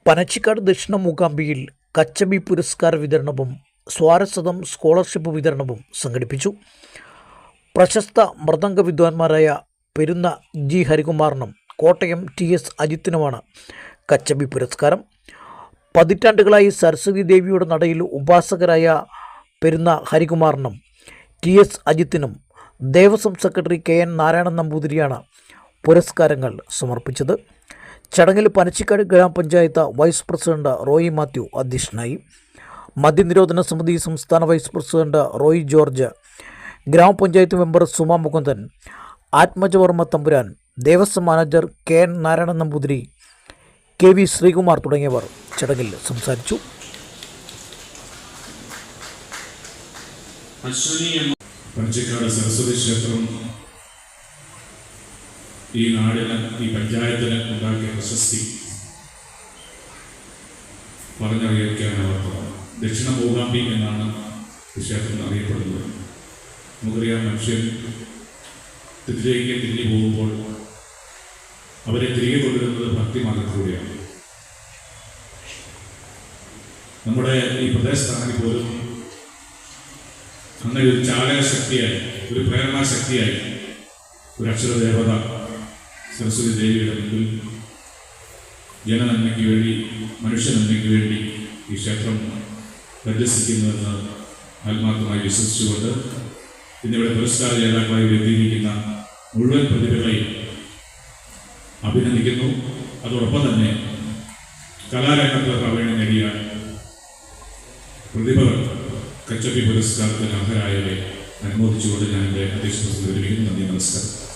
പനച്ചിക്കാട് ദക്ഷിണ മൂകാംബിയിൽ കച്ചബി പുരസ്കാര വിതരണവും സ്വാരസ്വതം സ്കോളർഷിപ്പ് വിതരണവും സംഘടിപ്പിച്ചു. പ്രശസ്ത മൃദംഗ വിദ്വാൻമാരായ പെരുന്ന ജി ഹരികുമാറിനും കോട്ടയം TS അജിത്തിനുമാണ് കച്ചബി പുരസ്കാരം. പതിറ്റാണ്ടുകളായി സരസ്വതി ദേവിയുടെ നടയിൽ ഉപാസകരായ പെരുന്ന ഹരികുമാറിനും TS അജിത്തിനും ദേവസ്വം സെക്രട്ടറി KN നാരായണൻ നമ്പൂതിരിയാണ് പുരസ്കാരങ്ങൾ സമർപ്പിച്ചത്. ചടങ്ങിൽ പനച്ചിക്കാട് ഗ്രാമപഞ്ചായത്ത് വൈസ് പ്രസിഡന്റ് റോയി മാത്യു അധ്യക്ഷനായി. മദ്യനിരോധന സമിതി സംസ്ഥാന വൈസ് പ്രസിഡന്റ് റോയി ജോർജ്, ഗ്രാമപഞ്ചായത്ത് മെമ്പർ സുമ മുകുന്ദൻ, ആത്മജവർമ്മ തമ്പുരാൻ, Devaswom manager KN Narayanan Namboothiri, KV Sreekumar തുടങ്ങിയവർ ചടങ്ങിൽ സംസാരിച്ചു. പനച്ചിക്കാട് സരസ്വതി ക്ഷേത്രം ഈ നാടിന്, ഈ പഞ്ചായത്തിന് ഉണ്ടാക്കിയ പ്രശസ്തി പറഞ്ഞറിയിക്കാനാവാത്ത ദക്ഷിണ മൂകാംബി എന്നാണ് ഈ ക്ഷേത്രം അറിയപ്പെടുന്നത്. നമുക്കറിയാം, മനുഷ്യൻ തെറ്റിലേക്ക് തിരിഞ്ഞു പോകുമ്പോൾ അവരെ തിരികെ കൊണ്ടുവരുന്നത് ഭക്തിമാർഗത്തിലൂടെയാണ്. നമ്മുടെ ഈ പ്രദേശത്താണെങ്കിൽ പോലും അങ്ങനെ ഒരു ചാലകശക്തിയായി, ഒരു പ്രേരണാശക്തിയായി ഒരു അക്ഷരദേവത സരസ്വതി ദേവിയുടെ മുമ്പിൽ ജനനന്മയ്ക്ക് വേണ്ടി, മനുഷ്യനന്മയ്ക്ക് വേണ്ടി ഈ ക്ഷേത്രം പരിരസിക്കുന്നുവെന്ന് ആത്മാർത്ഥമായി വിശ്വസിച്ചുകൊണ്ട് ഇന്നിവിടെ പുരസ്കാര ജേതാക്കളായി എത്തിയിരിക്കുന്ന മുഴുവൻ പ്രതിഭകളെയും അഭിനന്ദിക്കുന്നു. അതോടൊപ്പം തന്നെ കലാരംഗത്ത് പ്രാവീണ്യം നേടിയ പ്രതിഭകൾ കച്ചബി പുരസ്കാരത്തിന് അർഹരായവരെ അനുമോദിച്ചുകൊണ്ട് ഞാൻ എൻ്റെ അധ്യക്ഷ പ്രസംഗം. നന്ദി, നമസ്കാരം.